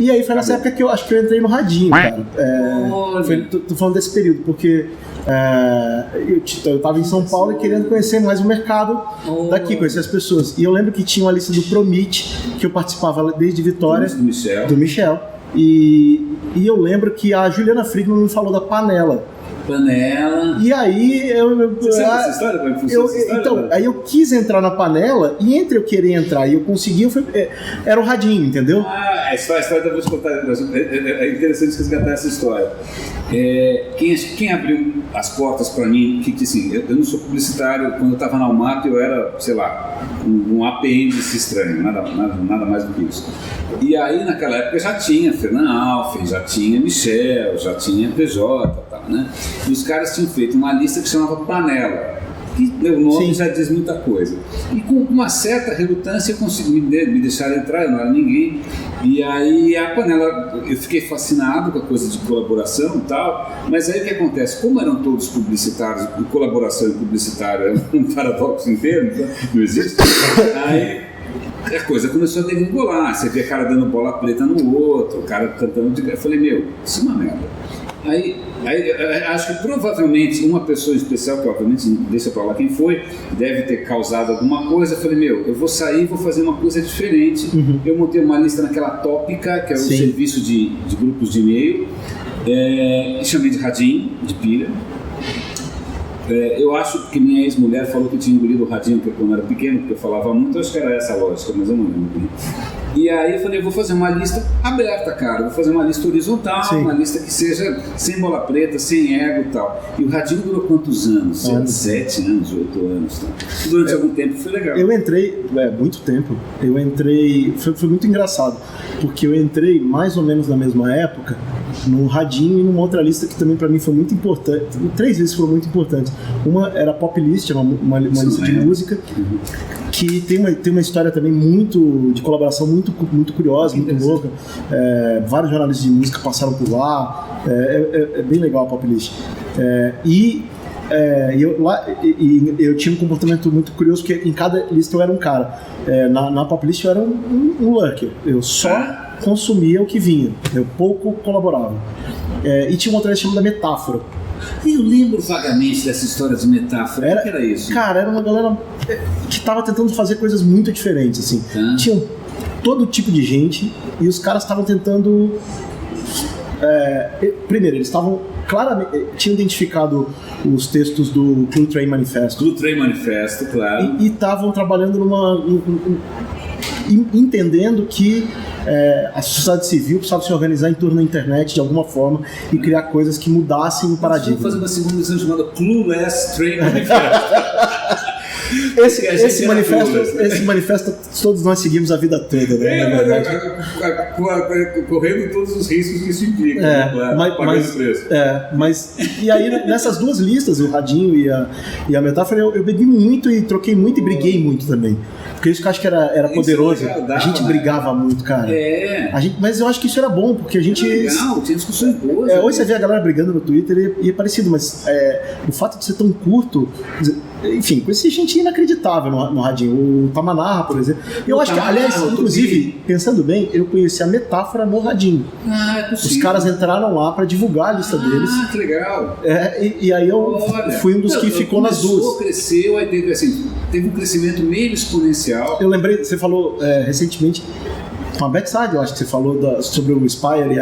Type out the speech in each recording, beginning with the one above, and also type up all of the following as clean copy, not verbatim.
E aí foi nessa época que eu acho que eu entrei no radinho, cara. Tô falando desse período, porque eu tava em São Paulo e querendo conhecer mais o mercado daqui, conhecer as pessoas. E eu lembro que tinha uma lista do Promit, que eu participava desde Vitória. Do Michel. E eu lembro que a Juliana Friedman me falou da Panela. E aí você sabe essa história? Como é que funciona essa história? Então, aí eu quis entrar na Panela e entre eu querer entrar e eu consegui, era o radinho, entendeu? A história eu vou te contar. É interessante resgatar essa história. Quem abriu as portas para mim, que assim, eu não sou publicitário, quando eu estava na UMAP eu era, sei lá, um apêndice estranho, nada mais do que isso. E aí naquela época já tinha Fernand Alfen, já tinha Michel, já tinha PJ e tal, né? E os caras tinham feito uma lista que chamava Panela, que meu nome já diz muita coisa. E com uma certa relutância eu consegui me deixar entrar, eu não era ninguém. E aí a Panela, eu fiquei fascinado com a coisa de colaboração e tal, mas aí o que acontece? Como eram todos publicitários, e colaboração e publicitário é um paradoxo inteiro, não existe, aí a coisa começou a degringolar, você vê a cara dando bola preta no outro, o cara cantando eu falei, isso é uma merda. Aí acho que provavelmente uma pessoa especial, que obviamente deixa pra lá quem foi, deve ter causado alguma coisa. Eu falei, eu vou sair e vou fazer uma coisa diferente. Eu montei uma lista naquela Tópica, que é o serviço de grupos de e-mail, e chamei de radinho, de pilha. Eu acho que minha ex-mulher falou que tinha engolido o radinho quando eu era pequeno, porque eu falava muito, eu acho que era essa a lógica, mas eu não lembro. E aí eu falei, eu vou fazer uma lista aberta, cara, vou fazer uma lista horizontal, uma lista que seja sem bola preta, sem ego e tal. E o radinho durou quantos anos? 7 anos, 8 anos. Tá? Durante algum tempo foi legal. Eu entrei, muito tempo, foi muito engraçado, porque eu entrei mais ou menos na mesma época, no radinho e numa outra lista que também pra mim foi muito importante, 3 vezes foram muito importantes. Uma era a Pop List, uma lista de música, que tem uma história também de colaboração muito curiosa, muito louca. Vários jornalistas de música passaram por lá, é bem legal a Pop List. Eu tinha um comportamento muito curioso, porque em cada lista eu era um cara. Na Pop List eu era um lurker, eu só consumia o que vinha, eu pouco colaborava. E tinha uma outra lista chamada Metáfora. Eu lembro vagamente dessa história de Metáfora. O que era isso? Cara, era uma galera que estava tentando fazer coisas muito diferentes, assim. Tinham todo tipo de gente e os caras estavam tentando... primeiro, eles estavam claramente... tinham identificado os textos do Clue Train Manifesto. Clue Train Manifesto, claro. E estavam trabalhando entendendo que a sociedade civil precisava se organizar em torno da internet de alguma forma e criar coisas que mudassem o paradigma. Vamos fazer uma segunda edição chamada Clueless Train Manifesto. Esse manifesto todos nós seguimos a vida toda, né? Correndo todos os riscos que isso implica, pagando preço. Mas e aí nessas duas listas, o radinho e a metáfora, eu bebi muito e troquei muito e briguei muito também. Porque isso que eu acho que era poderoso. A gente brigava muito, cara. Mas eu acho que isso era bom, porque a gente... Legal, tinha discussões boas. Hoje você vê a galera brigando no Twitter e é parecido, mas o fato de ser tão curto... Enfim, conheci gente inacreditável no radinho. O Tamanarra, por exemplo. Eu acho que, aliás, inclusive, pensando bem, eu conheci a Metáfora no radinho. É possível. Os caras entraram lá pra divulgar a lista deles. Que legal. E aí eu fui um dos que ficou nas duas. Cresceu, aí teve um crescimento meio exponencial. Eu lembrei, você falou recentemente... Com a Betside, eu acho que você falou sobre o Spire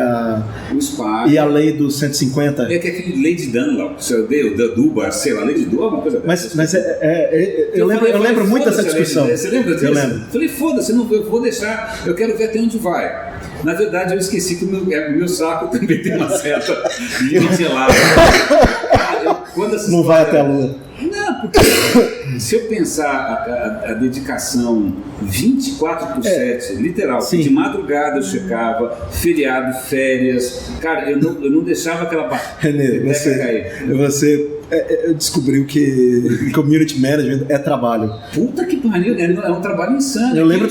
e a lei dos 150. Que é aquele Lady Dunlop, da Dubar, sei lá, Lady Dunlop, uma coisa Mas eu lembro muito dessa discussão. Você lembra disso? Eu lembro. Falei, foda-se, eu vou deixar, eu quero ver até onde vai. Na verdade, eu esqueci que o meu saco também tem uma certa limite lá. Não vai até a lua. Não, porque se eu pensar a dedicação 24 por 7, literal, de madrugada eu checava, feriado, férias, cara, eu não deixava aquela Renê, você descobriu que community management é trabalho. Puta que pariu, é um trabalho insano. Eu lembro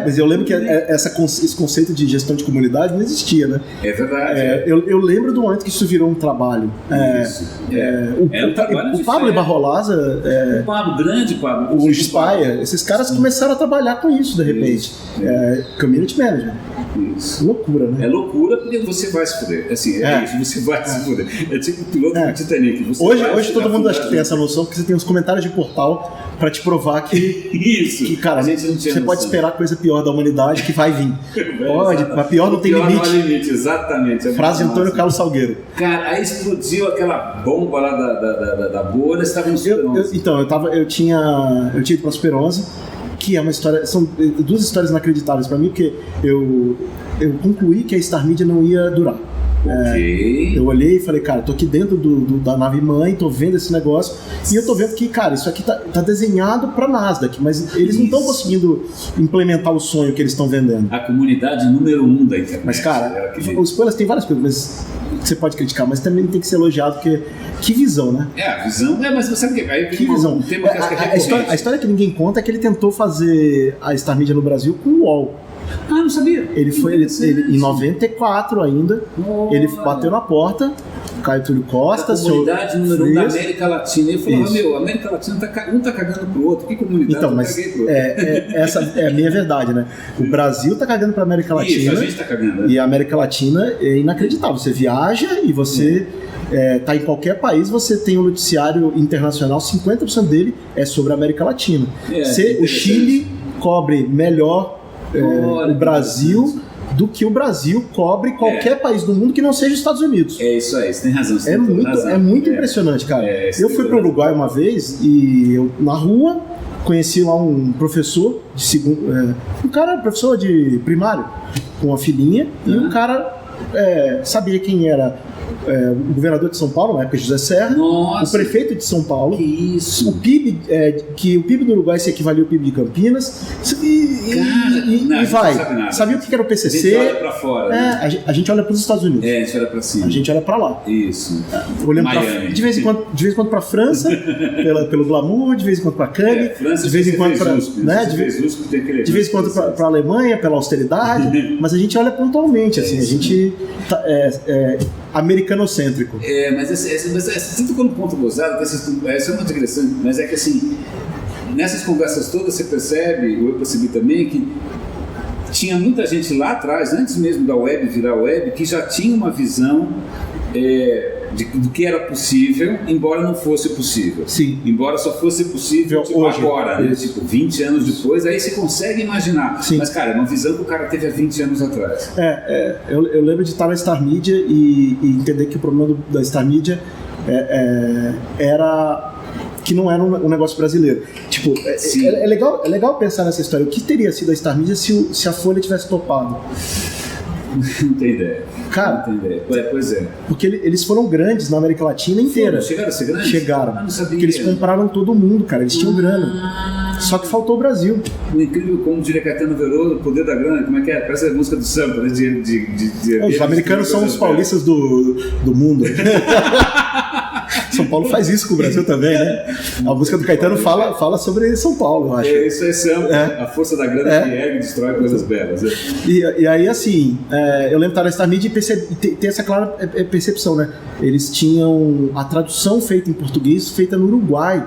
mas eu lembro que esse conceito de gestão de comunidade não existia, né? É verdade. Eu lembro do momento que isso virou um trabalho. O Pablo e Barrolaza, o Pablo, grande Pablo, o Spire, esses caras começaram a trabalhar com isso de repente. Community management. Isso. Loucura, né? É loucura porque você vai se fuder. Assim, isso, você vai se fuder. É tipo o piloto do Titanic. Hoje todo mundo acha que tem essa noção, porque você tem os comentários de portal pra te provar que, isso. que cara, a gente não tinha você pode esperar coisa pior da humanidade que vai vir. Pode, mas pior não tem limite. Não há limite, exatamente. Frase de Antônio Carlos Salgueiro. Cara, aí explodiu aquela bomba lá da bolha, você estava no Super 11. Então, eu tinha ido pra Super 11, que é uma história, são duas histórias inacreditáveis pra mim, porque eu concluí que a Star Media não ia durar. Eu olhei e falei, cara, tô aqui dentro da nave mãe, tô vendo esse negócio, e eu tô vendo que, cara, isso aqui tá desenhado pra Nasdaq, mas eles não estão conseguindo implementar o sonho que eles estão vendendo. A comunidade número 1 da internet. Mas, cara, os spoilers tem várias coisas, mas você pode criticar, mas também tem que ser elogiado, porque que visão, né? A visão, mas você sabe que visão. Um tema que a história que ninguém conta é que ele tentou fazer a Star Media no Brasil com o UOL. Não sabia. Ele em 94 ainda, ele bateu na porta, Caio Túlio Costa, a comunidade número 1 da América Latina. Ele falou, a América Latina um tá cagando pro outro, que comunidade então, mas essa é a minha verdade, né? O Brasil tá cagando pra América Latina. Isso, a gente tá cagando, né? E a América Latina é inacreditável. Você viaja e você tá em qualquer país, você tem um noticiário internacional, 50% dele é sobre a América Latina. O Chile cobre melhor o Brasil do que o Brasil cobre qualquer país do mundo que não seja os Estados Unidos. É isso aí, você tem razão. É muito impressionante, cara. Eu fui para o Uruguai uma vez e eu, na rua, conheci lá um professor de segundo, um cara, professor de primário, com uma filhinha, e o cara sabia quem era o governador de São Paulo, na época José Serra, o prefeito de São Paulo, que isso? O PIB, que o PIB do Uruguai se equivalia ao PIB de Campinas, e vai. Sabia o que era o PCC? A gente olha pra fora. Né? A gente olha para os Estados Unidos. A gente olha pra cima. A gente olha para lá. Isso. Olhando de vez em quando para França, pelo glamour, de vez em quando para Cannes, de vez em quando para de vez em quando para a Alemanha, pela austeridade, mas a gente olha pontualmente, assim, a gente americanocêntrico. Mas você tocou no ponto gozado, essa é uma digressão, mas é que assim, nessas conversas todas você percebe, eu percebi também que tinha muita gente lá atrás, antes mesmo da web virar web, que já tinha uma visão do que era possível, embora não fosse possível. Sim. Embora só fosse possível hoje, agora, né? Tipo, 20 anos depois, aí você consegue imaginar. Sim. Mas, cara, é uma visão que o cara teve há 20 anos atrás. Eu lembro de estar na Star Media e entender que o problema da Star Media era que não era um negócio brasileiro. Tipo, é legal pensar nessa história. O que teria sido a Star Media se a Folha tivesse topado? Não tem ideia. Cara, não tem ideia. Pois é. Porque eles foram grandes na América Latina inteira. Chegaram a ser grandes? Chegaram. Não sabia. Porque eles compraram todo mundo, cara. Eles tinham grana. Só que faltou o Brasil. O incrível, como diria Caetano Veloso, o poder da grana, como é que é? Parece a música do samba, né? Os americanos são os paulistas do mundo. São Paulo faz isso com o Brasil também, né? A música do Caetano fala sobre São Paulo, eu acho. Isso é samba. A força da grana que ergue e destrói coisas belas. E aí, assim, eu lembro de estar na Star Media e ter essa clara percepção, né? Eles tinham a tradução feita em português, feita no Uruguai.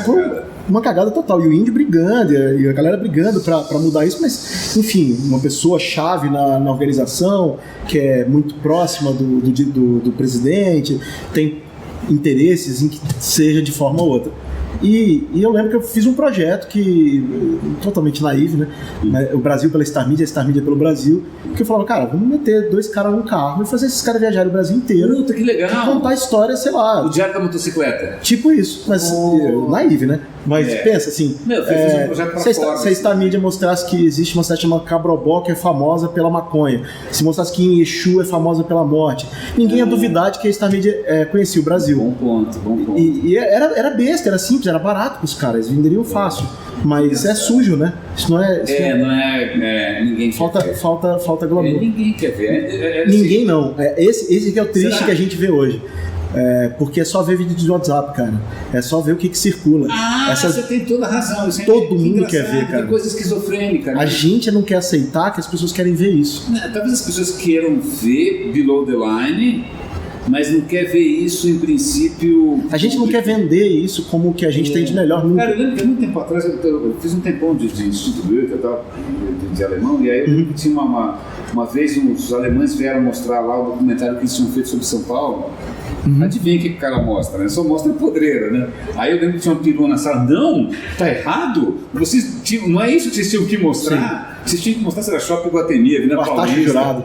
Por uma cagada total. E o índio brigando, e a galera brigando pra mudar isso, mas, enfim, uma pessoa chave na organização, que é muito próxima do presidente, tem interesses em que seja de forma ou outra. E eu lembro que eu fiz um projeto totalmente naive, né? O Brasil pela Star Media, a Star Media pelo Brasil, que eu falava, cara, vamos meter 2 caras num carro e fazer esses caras viajarem o Brasil inteiro. Puta, que legal! E contar a história, sei lá. O Diário da Motocicleta. Tipo isso, mas naive, né? Mas pensa assim, se a Star Media mostrasse que existe uma cidade chamada Cabrobó, que é famosa pela maconha, se mostrasse que Exu é famosa pela morte, ninguém ia duvidar de que a Star Media conhecia o Brasil. Bom ponto. E era besta, era simples, era barato para os caras, eles venderiam fácil. Mas é sujo, né? Isso não é. Ninguém falta glamour. Ninguém quer ver. Ninguém não. Esse que é o triste que a gente vê hoje. Porque é só ver vídeo de WhatsApp, cara. É só ver o que circula. Você tem toda a razão. Todo mundo quer ver, cara. Tem coisa esquizofrênica. A gente não quer aceitar que as pessoas querem ver isso. Talvez as pessoas queiram ver below the line, mas não quer ver isso em princípio. A gente não quer vender isso como o que a gente tem de melhor nunca. Cara, eu lembro que há muito tempo atrás eu fiz um tempão de Instituto Goethe e tal, de alemão, e aí eu lembro que tinha uma vez os alemães vieram mostrar lá o documentário que eles tinham feito sobre São Paulo. Adivinha o que o cara mostra, né? Só mostra a podreira, né? Aí eu lembro que tinha uma perua na sala. Não, tá errado. Vocês tinham, não é isso que vocês tinham que mostrar. Sim. Vocês tinham que mostrar, sei lá, Shopping Guatemi, Avenida Paulista. Jurado.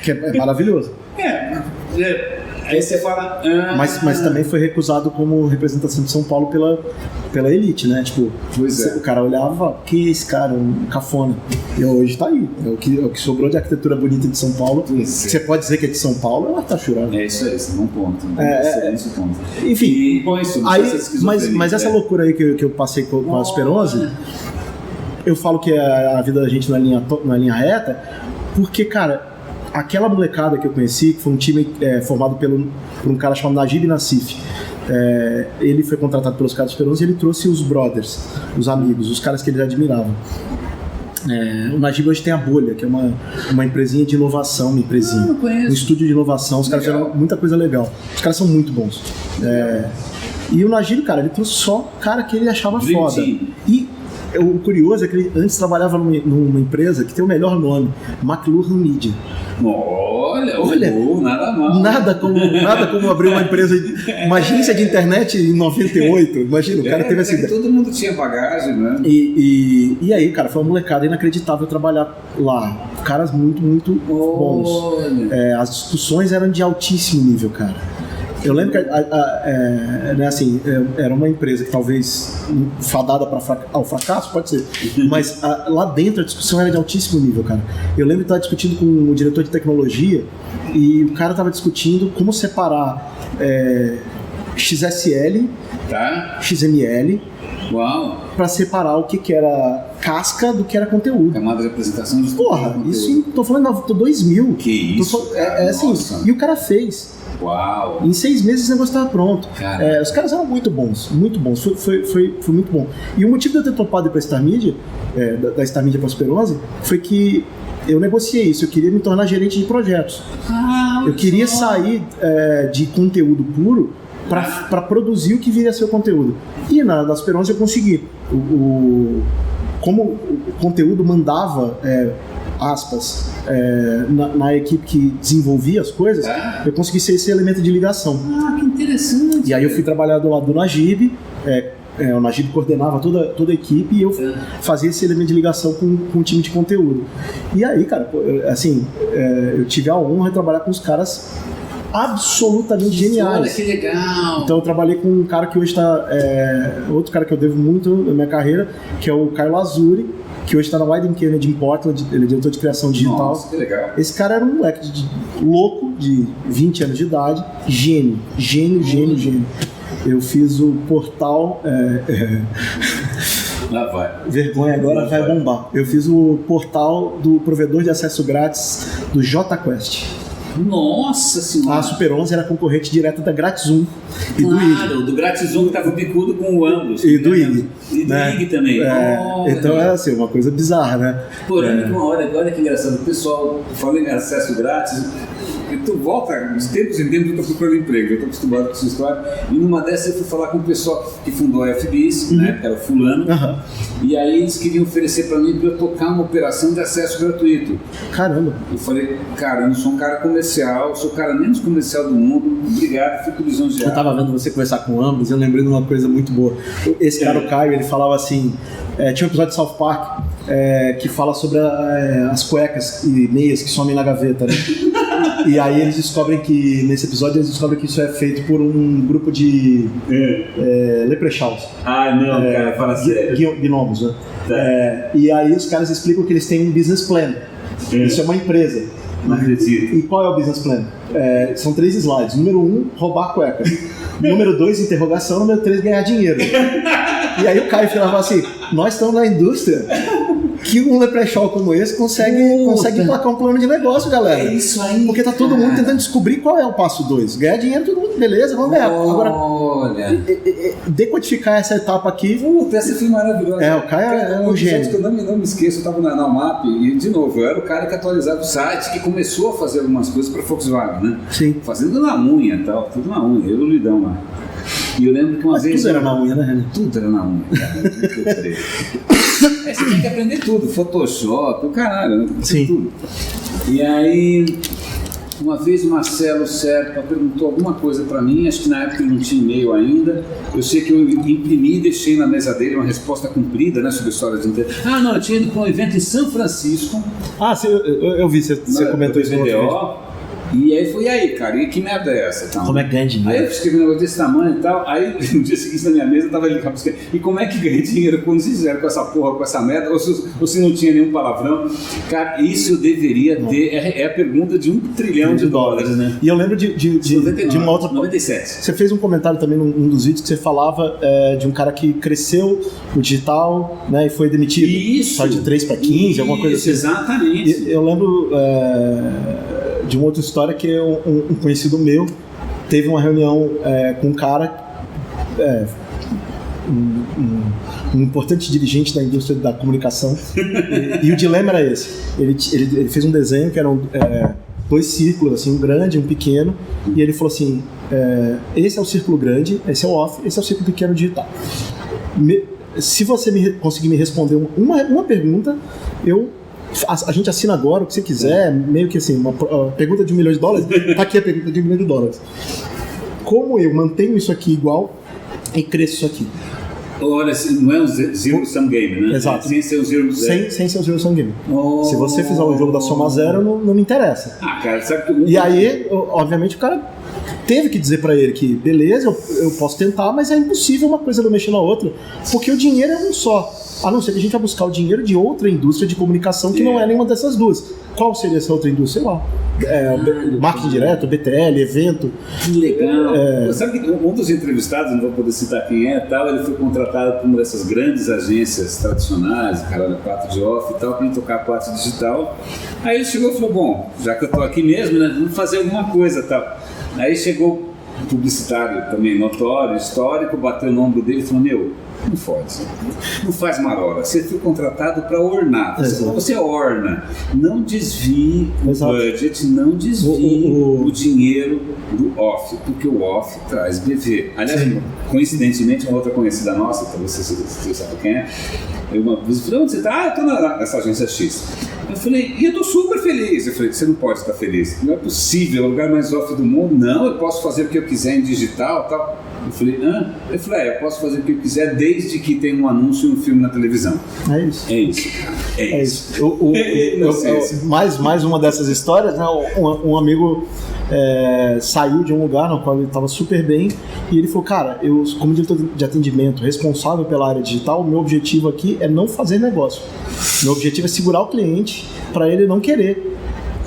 Que é maravilhoso. Aí você fala... Mas também foi recusado como representação de São Paulo pela elite, né? Tipo, o cara olhava, que esse cara, um cafona. E hoje tá aí. É o que sobrou de arquitetura bonita de São Paulo. Você pode dizer que é de São Paulo, ela tá churando. É isso aí, esse é um ponto. Excelente ponto. Enfim, e, bom, isso, mas essa loucura aí que eu passei com a Super 11, eu falo que a vida da gente na linha reta, porque, cara, aquela molecada que eu conheci, que foi um time formado por um cara chamado Najib Nassif, ele foi contratado pelos caras do Super 11 e ele trouxe os brothers, os amigos, os caras que eles admiravam. O Najib hoje tem a Bolha, que é uma empresinha de inovação, um estúdio de inovação. Os caras fizeram muita coisa legal. Os caras são muito bons. E o Najib, cara, ele trouxe só cara que ele achava foda. E o curioso é que ele antes trabalhava numa empresa que tem o melhor nome, McLuhan Media. Olha, nada mal. Nada como abrir uma empresa, uma agência de internet em 98. Imagina, o cara teve essa ideia. Todo mundo tinha bagagem, né? E aí, cara, foi uma molecada inacreditável trabalhar lá. Caras muito, muito bons. As discussões eram de altíssimo nível, cara. Eu lembro que era uma empresa que talvez fadada ao fracasso, pode ser, mas lá dentro a discussão era de altíssimo nível, cara. Eu lembro de estar discutindo com o diretor de tecnologia e o cara estava discutindo como separar XSL, XML, para separar o que era casca do que era conteúdo. Camada de apresentação de isso, tô falando de 2000. Que isso? Assim, e o cara fez. Uau! Em 6 meses o negócio estava pronto. Os caras eram muito bons, muito bons. Foi muito bom. E o motivo de eu ter topado para a Star Media, da Star Media para a Super 11, foi que eu negociei isso. Eu queria me tornar gerente de projetos. Eu queria sair de conteúdo puro para produzir o que viria a ser o conteúdo. E na Super 11 eu consegui. Como o conteúdo mandava... aspas, na equipe que desenvolvia as coisas, eu consegui ser esse elemento de ligação. Que interessante. E aí eu fui trabalhar do lado do Najib, o Najib coordenava toda a equipe e eu fazia esse elemento de ligação com o time de conteúdo. E aí, cara, eu tive a honra de trabalhar com os caras absolutamente geniais. Olha que legal! Então eu trabalhei com um cara que hoje está... outro cara que eu devo muito na minha carreira, que é o Caio Lazuri, que hoje está na Wieden Kennedy em Portland, ele é diretor de criação digital. Nossa, que legal. Esse cara era um moleque louco, de 20 anos de idade, gênio. Eu fiz o portal... Lá vai. Vergonha, agora vai bombar. Eu fiz o portal do provedor de acesso grátis do JQuest. Nossa senhora! A Super 11 era concorrente direta da Gratizum e do IG. Do Gratizum que estava bicudo com o ambos. E do IG. E do IG também. Então é assim, uma coisa bizarra, né? Olha que engraçado. O pessoal fala em acesso grátis. Tu volta, de tempos em tempos eu estou procurando emprego, eu estou acostumado com essa história. E numa dessas eu fui falar com o pessoal que fundou a FBIS, né, que era o fulano, e aí eles queriam oferecer para mim para eu tocar uma operação de acesso gratuito. Caramba! Eu falei, cara, eu não sou um cara comercial, eu sou o cara menos comercial do mundo, obrigado, fico lisonjeado. Eu estava vendo você conversar com ambos e eu lembrei de uma coisa muito boa. Esse cara, o Caio, ele falava assim, tinha um episódio de South Park que fala sobre as cuecas e meias que somem na gaveta, né? E aí eles descobrem que, nesse episódio, que isso é feito por um grupo de leprechauns. Cara, fala sério. Gnomos, né? E aí os caras explicam que eles têm um business plan. Isso é uma empresa. Não acredito. E qual é o business plan? São 3 slides. Número 1, roubar cuecas. Número 2, interrogação. Número 3, ganhar dinheiro. E aí o Caio falava assim, nós estamos na indústria que um leprechal como esse consegue emplacar um plano de negócio, galera. É isso aí. Porque tá todo mundo tentando descobrir qual é o passo 2. Ganhar dinheiro, todo mundo, beleza, vamos ganhar. Agora, decodificar essa etapa aqui. Puta, essa foi maravilhosa. O cara é um gênio. Que eu não me esqueço, eu tava na UMAP e, de novo, eu era o cara que atualizava o site, que começou a fazer algumas coisas pra Volkswagen, né? Sim. Fazendo na unha e tal, tudo na unha, eu e o Lidão lá. E eu lembro que uma vez. Tudo era na unha, né, Renan? Tudo era na unha, cara. Você tem que aprender tudo, Photoshop, o caralho, né? Sim. Tudo. E aí, uma vez o Marcelo Serpa perguntou alguma coisa pra mim, acho que na época ele não tinha e-mail ainda. Eu sei que eu imprimi e deixei na mesa dele uma resposta comprida, né, sobre a história de internet. Não, eu tinha ido para um evento em São Francisco. Eu vi, você comentou isso no outro vídeo. E aí foi, aí, e que merda é essa? Então, como é que ganha dinheiro? Aí eu escrevi um negócio desse tamanho e tal, aí no dia seguinte na minha mesa eu tava ali, e como é que ganha dinheiro quando vocês fizeram com essa porra, com essa merda, ou se não tinha nenhum palavrão? Cara, isso eu deveria ter, é a pergunta de $1 trilhão de dólares, né? E eu lembro de uma outra... 97. Você fez um comentário também num dos vídeos que você falava de um cara que cresceu no digital, né, e foi demitido. Isso! Só de 3 para 15, alguma coisa assim. Exatamente. E eu lembro... de uma outra história que um conhecido meu teve uma reunião com um cara, um importante dirigente da indústria da comunicação, e o dilema era esse. Ele fez um desenho que eram 2 círculos, assim, um grande e um pequeno, e ele falou assim, esse é o círculo grande, esse é o off, esse é o círculo pequeno digital. Se você conseguir me responder uma pergunta, a gente assina agora o que você quiser, meio que assim, uma pergunta de $1 milhão, tá aqui a pergunta de $1 milhão. Como eu mantenho isso aqui igual e cresço isso aqui? Olha, não é um zero sum game, né? Exato. Sem ser o zero sem ser o zero sum game. Se você fizer o jogo da soma zero, não me interessa. Cara, sabe que... E aí, obviamente, o cara teve que dizer pra ele que, beleza, eu posso tentar, mas é impossível uma coisa não mexer na outra, porque o dinheiro é um só. A não ser que a gente vai buscar o dinheiro de outra indústria de comunicação que não é nenhuma dessas duas. Qual seria essa outra indústria? Sei lá. Marketing direto, BTL, evento. Que legal. Sabe que um dos entrevistados, não vou poder citar quem é, tal, ele foi contratado por uma dessas grandes agências tradicionais, caralho, 4 de off e tal, para tocar a parte digital. Aí ele chegou e falou, bom, já que eu tô aqui mesmo, né, vamos fazer alguma coisa tal. Aí chegou um publicitário também notório, histórico, bateu no ombro dele e falou, não fode, não faz marola, você foi contratado para ornar, você orna, não desvie o budget, não desvie o dinheiro do off, porque o off traz BV. Aliás, coincidentemente, uma outra conhecida nossa, talvez você sabe quem é, eu uma vez falei, onde você está? Eu estou nessa agência X. Eu falei, e eu estou super feliz. Eu falei, você não pode estar feliz, não é possível, é o lugar mais off do mundo. Não, eu posso fazer o que eu quiser em digital, tal. Eu falei, eu posso fazer o que eu quiser desde que tenha um anúncio e um filme na televisão. É isso. É isso, cara. É isso. Mais uma dessas histórias, né? Um amigo saiu de um lugar no qual ele estava super bem e ele falou, cara, eu como diretor de atendimento responsável pela área digital, meu objetivo aqui é não fazer negócio. Meu objetivo é segurar o cliente para ele não querer.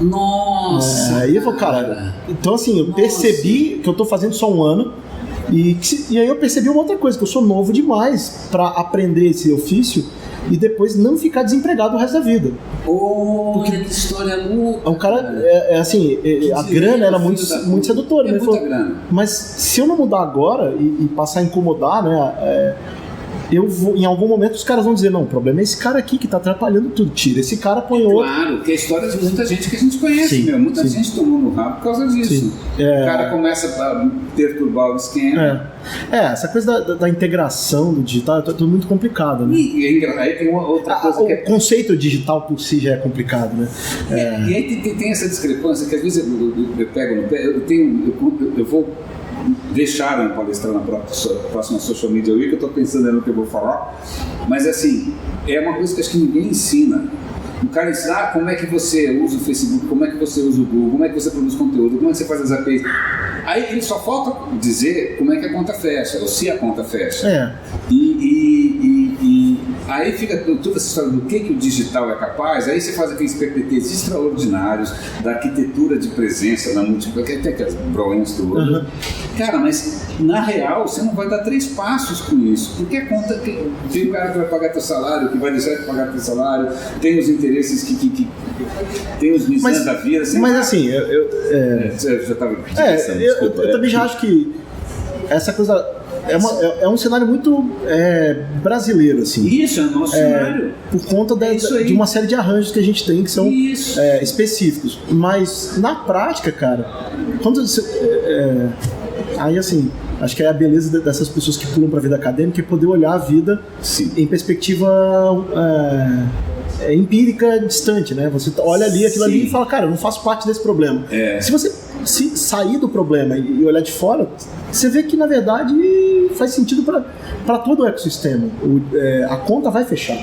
Nossa! Aí eu falei, cara, então assim, eu percebi que eu estou fazendo só um ano. E aí eu percebi uma outra coisa, que eu sou novo demais para aprender esse ofício e depois não ficar desempregado o resto da vida. Porque que história louca! O cara, assim, a grana era muito sedutora. Né? Muita grana. Mas se eu não mudar agora e passar a incomodar, né, eu vou, em algum momento os caras vão dizer, não, o problema é esse cara aqui que tá atrapalhando tudo, tira esse cara, põe outro. Claro, que é a história de muita gente que a gente conhece, muita gente tomou no rabo por causa disso. O cara começa a perturbar o esquema. Essa coisa da integração do digital é tudo muito complicado, né? E aí tem uma outra coisa o conceito digital por si já é complicado, né? E aí tem essa discrepância que às vezes eu pego no pé, eu vou deixaram palestrar na próxima Social Media Week, eu estou pensando no que eu vou falar, mas assim, é uma coisa que acho que ninguém ensina. O cara ensina como é que você usa o Facebook, como é que você usa o Google, como é que você produz conteúdo, como é que você faz as APIs. Aí ele só falta dizer como é que a conta fecha, ou se a conta fecha. Aí fica toda essa história do que o digital é capaz, aí você faz aqueles PPTs extraordinários da arquitetura de presença na múltipla, que até aquelas bronhas todas. Cara, mas na real você não vai dar 3 passos com isso, porque a conta tem o cara que vai pagar teu salário, que vai deixar de pagar teu salário, tem os interesses que tem os misérios da vida. Mas assim, eu já estava eu também já acho que essa coisa é um cenário muito brasileiro, assim. Isso, é o nosso cenário. Por conta de uma série de arranjos que a gente tem que são específicos. Mas, na prática, cara, quando você... aí, assim, acho que é a beleza dessas pessoas que pulam para a vida acadêmica é poder olhar a vida em perspectiva empírica distante, né? Você olha ali aquilo ali e fala, cara, eu não faço parte desse problema. Se você sair do problema e olhar de fora, você vê que na verdade faz sentido para todo o ecossistema. A conta vai fechar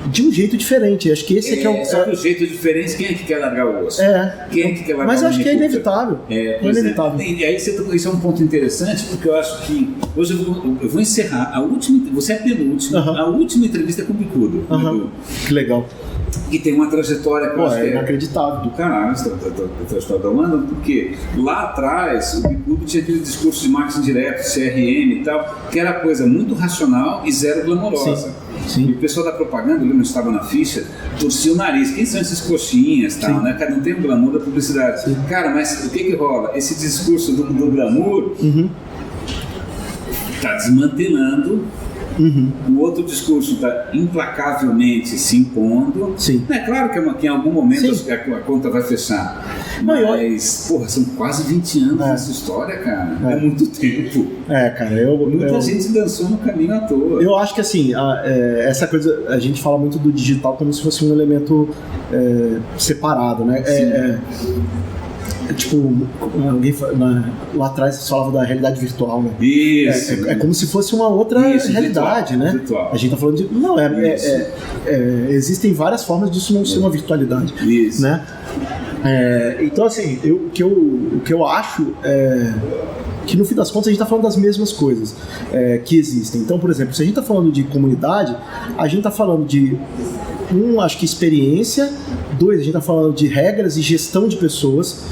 de um jeito diferente. Acho que esse é o... Só que o jeito diferente, quem é que quer largar o osso? Quem é que quer largar o Mas eu acho que é inevitável. É inevitável. E aí isso é um ponto interessante, porque eu acho que hoje eu vou encerrar a última, você é a penúltima, a última entrevista com o Bicudo. Que legal. Que tem uma trajetória que eu acho que inacreditável do caralho, a trajetória da Amanda, porque lá atrás o Bicudo tinha aquele discurso de marketing direto, CRM e tal, que era coisa muito racional e zero glamourosa. Sim. E o pessoal da propaganda, eu lembro que estava na ficha, torcia o nariz. Quem são esses coxinhas e tal, né? Cada um tem o glamour da publicidade. Sim. Cara, mas o que rola? Esse discurso do glamour está desmantelando. O outro discurso está implacavelmente se impondo. É claro que em algum momento a conta vai fechar. Mas, porra, são quase 20 anos nessa história, cara. É muito tempo. Cara, muita gente dançou no caminho à toa. Eu acho que assim, essa coisa, a gente fala muito do digital como se fosse um elemento separado, né? Tipo, lá atrás você falava da realidade virtual, né? Isso. É como se fosse uma outra realidade, virtual, né? Virtual. A gente tá falando de... Não, existem várias formas disso não ser uma virtualidade. Isso. Né? Então, assim, o que eu acho é que no fim das contas a gente está falando das mesmas coisas que existem. Então, por exemplo, se a gente está falando de comunidade, a gente está falando de acho que experiência. 2, a gente está falando de regras e gestão de pessoas.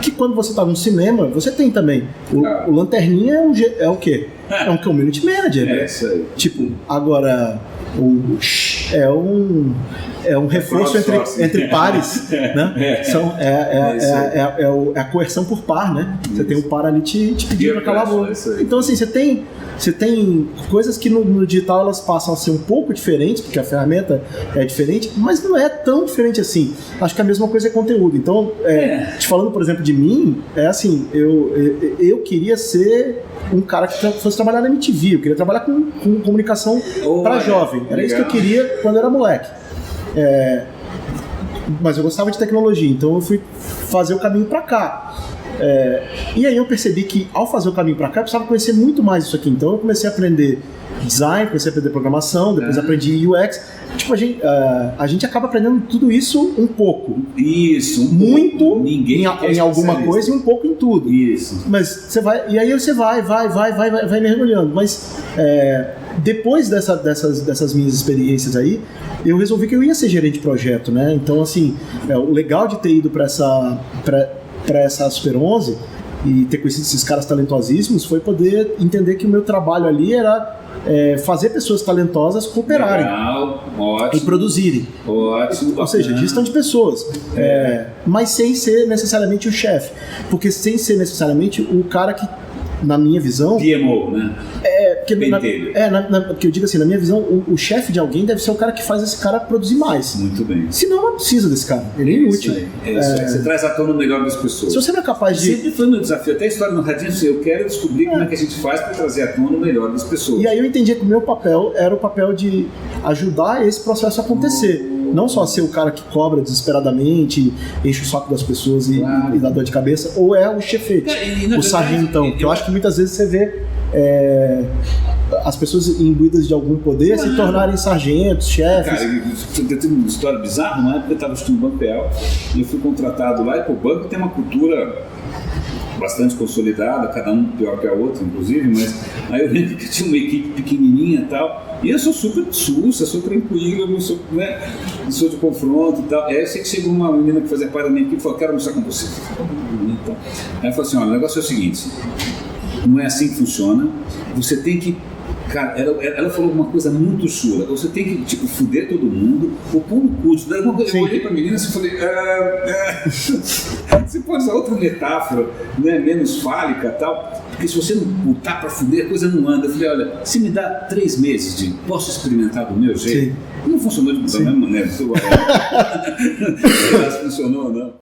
Que quando você está num cinema, você tem também. O Lanterninha é o quê? É um community manager. Isso aí. Tipo, agora é um reforço entre pares, né? É a coerção por par, né? Você tem um par ali te pedindo para calar a boca. Então, assim, você tem coisas que no digital elas passam a ser um pouco diferentes, porque a ferramenta é diferente, mas não é tão diferente assim. Acho que a mesma coisa é conteúdo. Então, te falando, por exemplo, de mim, assim, eu queria ser um cara que fosse trabalhar na MTV, eu queria trabalhar com comunicação para jovem. Era isso que eu queria quando eu era moleque. Mas eu gostava de tecnologia, então eu fui fazer o caminho para cá. E aí eu percebi que ao fazer o caminho para cá eu precisava conhecer muito mais isso aqui. Então eu comecei a aprender design, comecei a aprender programação, depois aprendi UX. Tipo, a gente acaba aprendendo tudo isso um pouco. Isso, muito ninguém em alguma coisa e um pouco em tudo. Isso. Mas você vai, e aí você vai mergulhando. Mas depois dessas minhas experiências aí, eu resolvi que eu ia ser gerente de projeto, né? Então, assim, o legal de ter ido para essa Super 11 e ter conhecido esses caras talentosíssimos foi poder entender que o meu trabalho ali era fazer pessoas talentosas cooperarem. Legal, ótimo, e produzirem. Ótimo, ou seja, gestão de pessoas. Mas sem ser necessariamente o chefe. Porque sem ser necessariamente o cara que, na minha visão... PMO, né? Porque eu digo assim, na minha visão, o chefe de alguém deve ser o cara que faz esse cara produzir mais. Muito bem. Senão não precisa desse cara, ele é inútil. Você traz à tona o melhor das pessoas. Se você não é capaz de... Sempre foi meu desafio, até a história no Radinho, eu quero descobrir como é que a gente faz para trazer à tona o melhor das pessoas. E aí eu entendi que o meu papel era o papel de ajudar esse processo a acontecer. Não só ser o cara que cobra desesperadamente, enche o saco das pessoas e dá dor de cabeça, ou é o chefete, o sargentão, que eu acho que muitas vezes você vê as pessoas imbuídas de algum poder se tornarem sargentos, chefes. Cara, eu tenho uma história bizarra, na época eu estava estudando no Banco Real e eu fui contratado lá, e o banco tem uma cultura bastante consolidada, cada um pior que a outra, inclusive, mas aí eu lembro que tinha uma equipe pequenininha e tal, e eu sou super sussa, sou tranquilo, não sou, né, não sou de confronto e tal. Aí eu sei que chegou uma menina que fazia parte da minha equipe e falou: quero almoçar com você. Então, aí ela falou assim: olha, o negócio é o seguinte, não é assim que funciona, você tem que... Cara, ela falou uma coisa muito chula. Você tem que, tipo, fuder todo mundo, ou pôr no cu. Eu olhei pra menina e falei: você pode usar outra metáfora, né, menos fálica e tal, porque se você não botar pra fuder, a coisa não anda. Eu falei: olha, se me dá 3 meses de posso experimentar do meu jeito. Sim. Não funcionou da mesma maneira. Não sei se funcionou ou não.